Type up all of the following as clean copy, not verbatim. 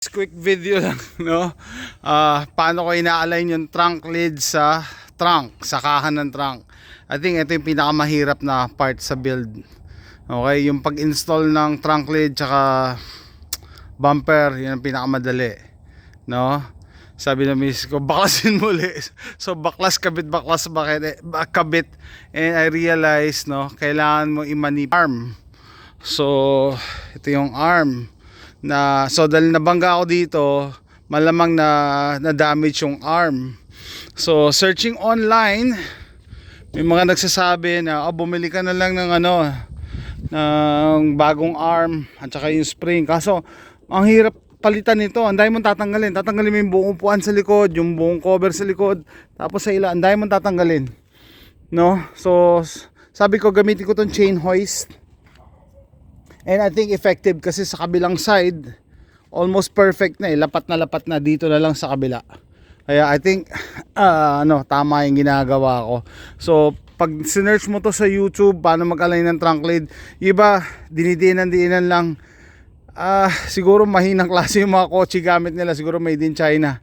Quick video lang, no? Paano ko ina-align yung trunk lid sa trunk, sa kahan ng trunk. I think ito yung pinakamahirap na part sa build. Okay, yung pag-install ng trunk lid tsaka bumper, yun ang pinakamadali, no? Sabi ng miss ko, baklasin muli. So baklas, kabit, baklas, kabit. And I realized, no, kailangan mo i-manip arm. So ito yung arm na, so dahil nabangga ako dito, malamang na damage yung arm. So searching online, may mga nagsasabi na bumili ka na lang ng ng bagong arm at saka yung spring. Kaso ang hirap palitan nito, ang dami mong tatanggalin mo yung buong upuan sa likod, yung buong cover sa likod, tapos sa ila ang dami mong tatanggalin, no? So sabi ko gamitin ko tong chain hoist. And I think effective kasi sa kabilang side almost perfect na lapat na dito na lang sa kabila. Kaya I think tama yung ginagawa ko. So pag sinearch mo to sa YouTube, paano mag-align ng trunk lid, iba dinidiinan lang. Siguro mahinang klase yung mga kotse gamit nila, siguro made in China.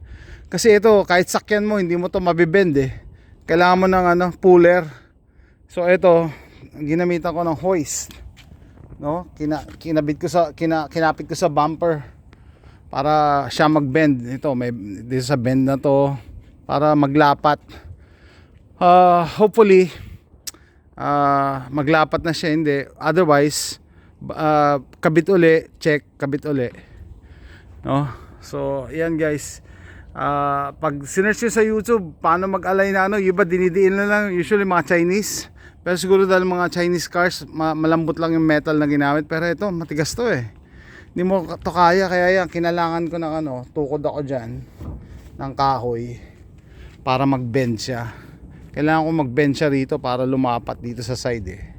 Kasi ito kahit sakyan mo hindi mo to mabibend Kailangan mo ng puller. So ito ginamitan ko ng hoist, no? Kinapit ko sa bumper para siya mag-bend. Ito may dito sa bend na to para maglapat. Hopefully maglapat na siya, hindi otherwise kabit uli, check, kabit uli, no? So yan guys, pag sinearch nyo sa YouTube paano mag-align na yung iba dinidiin na lang, usually mga Chinese. Pero siguro dahil mga Chinese cars malambot lang yung metal na ginamit, pero ito matigas to hindi mo to kaya yan kinalangan ko ng tukod ako dyan ng kahoy para mag-bend siya. Kailangan ko mag-bend siya rito para lumapat dito sa side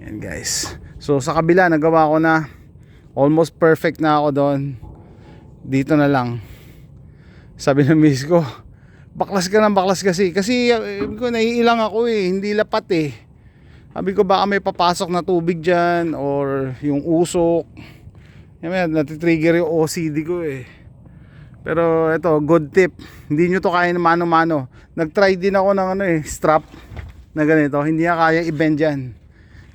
yan guys. So sa kabila nagawa ko na, almost perfect na ako doon. Dito na lang, sabi ng miss ko, baklas ka ng baklas kasi naiilang ako hindi lapat Sabi ko baka may papasok na tubig dyan or yung usok. Yan, natitrigger yung OCD ko Pero ito, good tip, hindi nyo to kaya na mano-mano. Nag-try din ako ng strap na ganito, hindi niya kaya i-bend yan.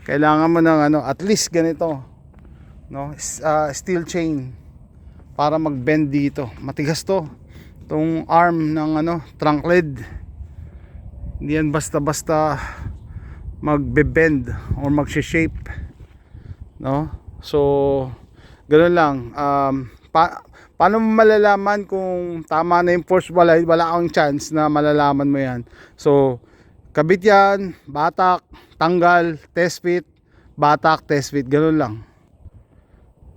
Kailangan mo ng at least ganito, no? Steel chain para mag-bend dito. Matigas to, tong arm ng trunk lid. Hindi yan basta-basta magbe-bend or mag-shape, no? So ganoon lang. Paano mo malalaman kung tama na yung force? Wala akong chance na malalaman mo yan. So kabit yan, batak, tanggal, test fit, batak, test fit, ganoon lang.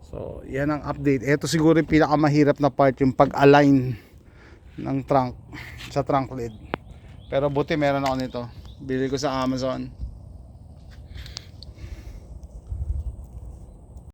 So yan ang update. Ito siguro yung pinakamahirap na part, yung pag-align ng trunk sa trunk lid. Pero buti meron ako nito, bili ko sa Amazon.